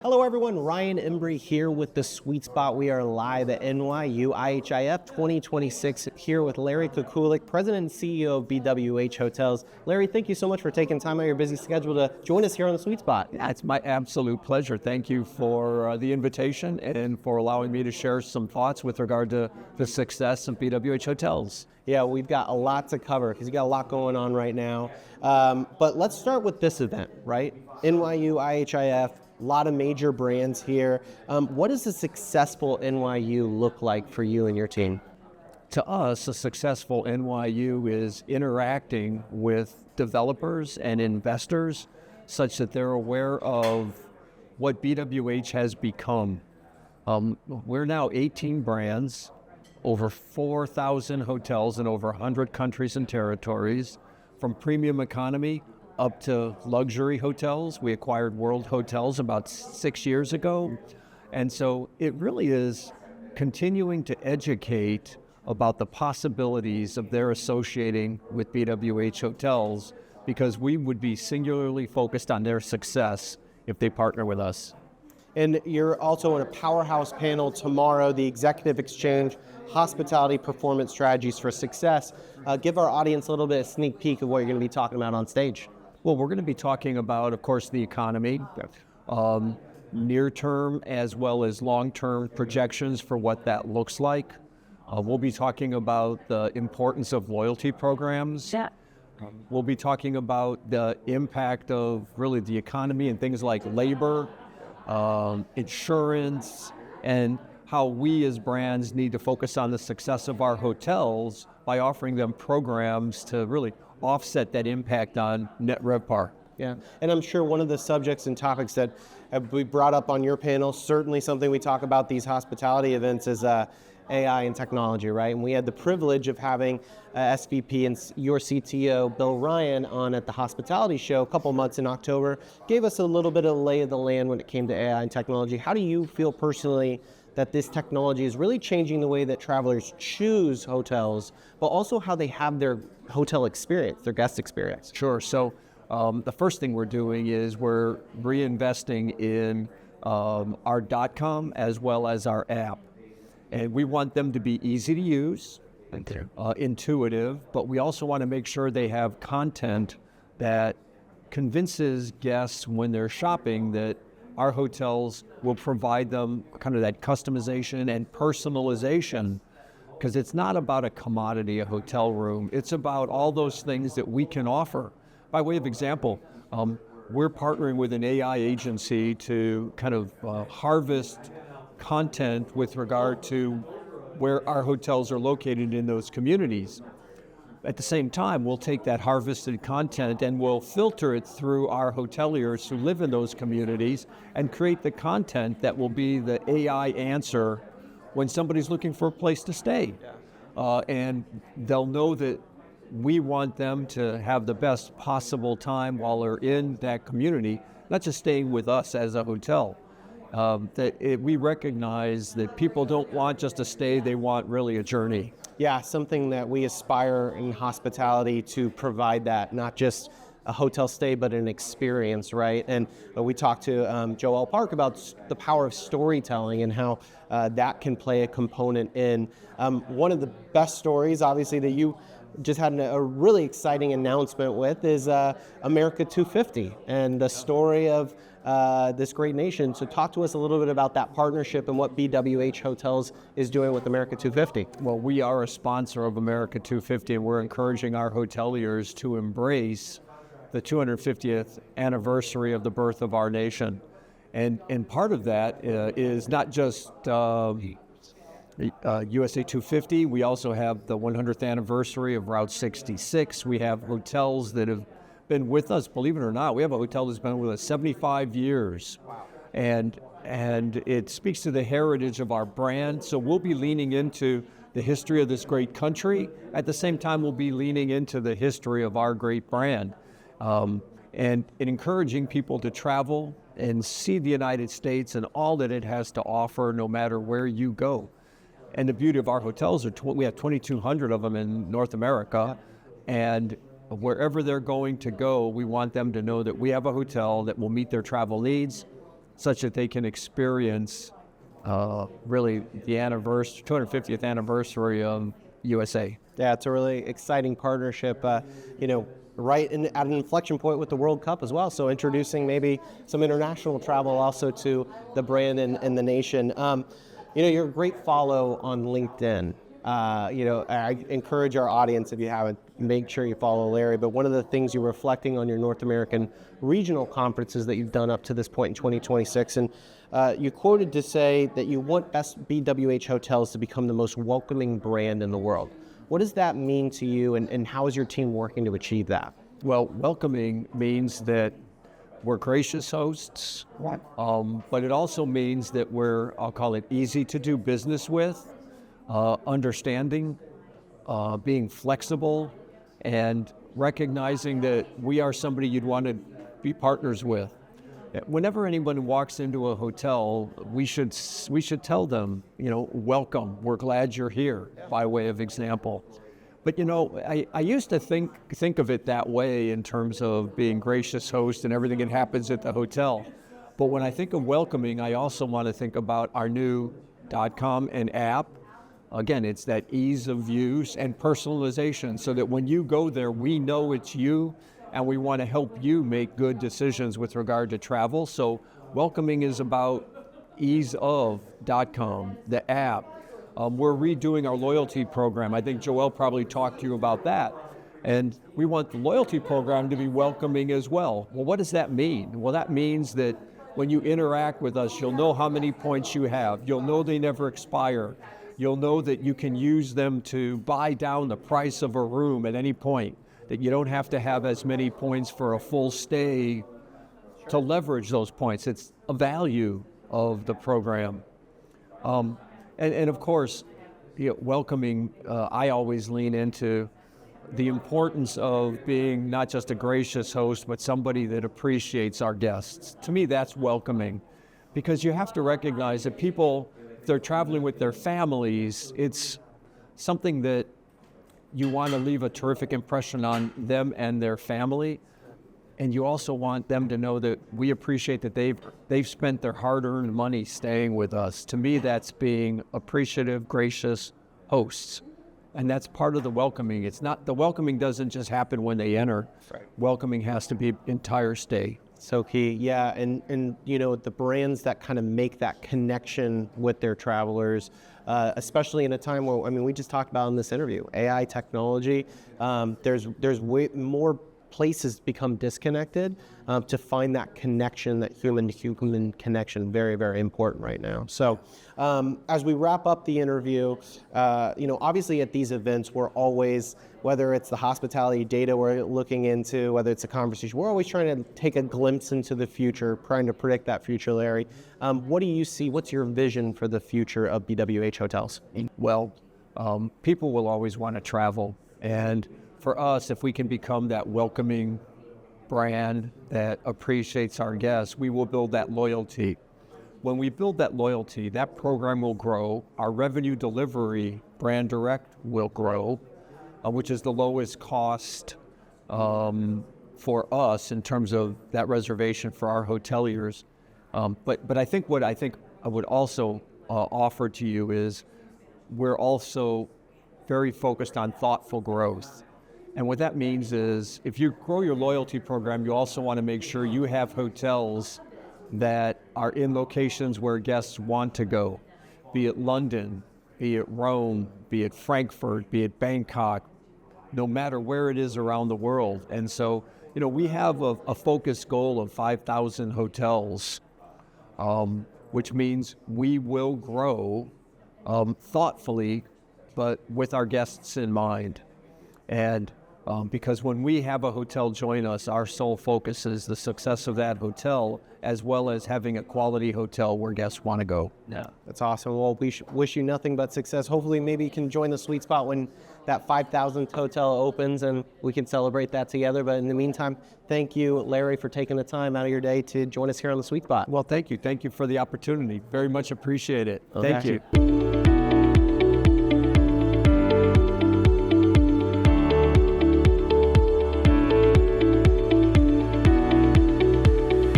Hello everyone, Ryan Embry here with The Sweet Spot. We are live at NYU IHIF 2026 here with Larry Cuculic, President and CEO of BWH Hotels. Larry, thank you so much for taking time out of your busy schedule to join us here on The Sweet Spot. Yeah, it's my absolute pleasure. Thank you for the invitation and for allowing me to share some thoughts with regard to the success of BWH Hotels. Yeah, we've got a lot to cover because you got a lot going on right now. But let's start with this event, right? NYU IHIF. A lot of major brands here. What does a successful NYU look like for you and your team? To us, a successful NYU is interacting with developers and investors such that they're aware of what BWH has become. We're now 18 brands, over 4,000 hotels in over 100 countries and territories, from premium economy up to luxury hotels. We acquired World Hotels about 6 years ago. And so it really is continuing to educate about the possibilities of their associating with BWH Hotels, because we would be singularly focused on their success if they partner with us. And you're also on a powerhouse panel tomorrow, the Executive Exchange, Hospitality Performance Strategies for Success. Give our audience a little bit of sneak peek of what you're going to be talking about on stage. Well, we're going to be talking about, of course, the economy, near-term as well as long-term projections for what that looks like. We'll be talking about the importance of loyalty programs. Yeah. We'll be talking about the impact of really the economy and things like labor, insurance, and how we as brands need to focus on the success of our hotels by offering them programs to really offset that impact on net RevPAR. Yeah, and I'm sure one of the subjects and topics that we brought up on your panel, certainly something we talk about these hospitality events, is AI and technology, right? And we had the privilege of having SVP and your CTO, Bill Ryan, on at the hospitality show a couple months in October, gave us a little bit of the lay of the land when it came to AI and technology. How do you feel personally that this technology is really changing the way that travelers choose hotels, but also how they have their hotel experience, their guest experience? Sure. So the first thing we're doing is we're reinvesting in our .com as well as our app. And we want them to be easy to use, intuitive, but we also want to make sure they have content that convinces guests when they're shopping that our hotels will provide them kind of that customization and personalization, because it's not about a commodity, a hotel room. It's about all those things that we can offer. By way of example, we're partnering with an AI agency to kind of harvest content with regard to where our hotels are located in those communities. At the same time, we'll take that harvested content and we'll filter it through our hoteliers who live in those communities and create the content that will be the AI answer when somebody's looking for a place to stay. And they'll know that we want them to have the best possible time while they're in that community, not just staying with us as a hotel. We recognize that people don't want just a stay, they want really a journey. Yeah, something that we aspire in hospitality to provide that, not just a hotel stay, but an experience, right? And we talked to Joel Park about the power of storytelling and how that can play a component in one of the best stories, obviously, that you just had a really exciting announcement with is America 250 and the story of this great nation. So talk to us a little bit about that partnership and what BWH Hotels is doing with America 250. Well, we are a sponsor of America 250, and we're encouraging our hoteliers to embrace the 250th anniversary of the birth of our nation. And part of that is not just USA 250, we also have the 100th anniversary of Route 66. We have hotels that have been with us, believe it or not. We have a hotel that's been with us 75 years. Wow. And it speaks to the heritage of our brand. So we'll be leaning into the history of this great country. At the same time, we'll be leaning into the history of our great brand. And encouraging people to travel and see the United States and all that it has to offer, no matter where you go. And the beauty of our hotels are we have 2,200 of them in North America, and wherever they're going to go, we want them to know that we have a hotel that will meet their travel needs. such that they can experience really the 250th anniversary of USA. Yeah, it's a really exciting partnership, right at an inflection point with the World Cup as well. So introducing maybe some international travel also to the brand and the nation. You're a great follow on LinkedIn. I encourage our audience, if you haven't, make sure you follow Larry. But one of the things you're reflecting on your North American regional conferences that you've done up to this point in 2026, and you quoted to say that you want best BWH Hotels to become the most welcoming brand in the world. What does that mean to you, and how is your team working to achieve that? Well, welcoming means that we're gracious hosts, but it also means that we're, I'll call it, easy to do business with, understanding, being flexible, and recognizing that we are somebody you'd want to be partners with. Whenever anyone walks into a hotel, we should tell them, welcome, we're glad you're here, by way of example. But I used to think of it that way in terms of being gracious host and everything that happens at the hotel. But when I think of welcoming, I also want to think about our new .com and app. Again, it's that ease of use and personalization, so that when you go there, we know it's you, and we want to help you make good decisions with regard to travel. So welcoming is about ease of .com, the app. We're redoing our loyalty program. I think Joelle probably talked to you about that. And we want the loyalty program to be welcoming as well. Well, what does that mean? Well, that means that when you interact with us, you'll know how many points you have. You'll know they never expire. You'll know that you can use them to buy down the price of a room at any point, that you don't have to have as many points for a full stay to leverage those points. It's a value of the program. And of course, welcoming, I always lean into the importance of being not just a gracious host, but somebody that appreciates our guests. To me, that's welcoming, because you have to recognize that people, if they're traveling with their families, it's something that you want to leave a terrific impression on them and their family. And you also want them to know that we appreciate that they've spent their hard-earned money staying with us. To me, that's being appreciative, gracious hosts. And that's part of the welcoming. The welcoming doesn't just happen when they enter. Right. Welcoming has to be entire stay. So key, yeah, and the brands that kind of make that connection with their travelers, especially in a time where, we just talked about in this interview, AI technology, there's way more places become disconnected, to find that connection, that human-to-human connection, very, very important right now. So as we wrap up the interview, obviously at these events, we're always, whether it's the hospitality data we're looking into, whether it's a conversation, we're always trying to take a glimpse into the future, trying to predict that future, Larry. What do you see? What's your vision for the future of BWH Hotels? Well, people will always want to travel. And for us, if we can become that welcoming brand that appreciates our guests, we will build that loyalty. When we build that loyalty, that program will grow. Our revenue delivery, brand direct, will grow, which is the lowest cost for us in terms of that reservation for our hoteliers. But I think what I would also offer to you is we're also very focused on thoughtful growth. And what that means is if you grow your loyalty program, you also want to make sure you have hotels that are in locations where guests want to go, be it London, be it Rome, be it Frankfurt, be it Bangkok, no matter where it is around the world. And so, we have a focused goal of 5,000 hotels, which means we will grow thoughtfully, but with our guests in mind. And because when we have a hotel join us, our sole focus is the success of that hotel, as well as having a quality hotel where guests want to go. Yeah, that's awesome. Well, we wish you nothing but success. Hopefully, maybe you can join the Sweet Spot when that 5,000th hotel opens, and we can celebrate that together. But in the meantime, thank you, Larry, for taking the time out of your day to join us here on the Sweet Spot. Well, thank you. Thank you for the opportunity. Very much appreciate it. Okay. Thank you.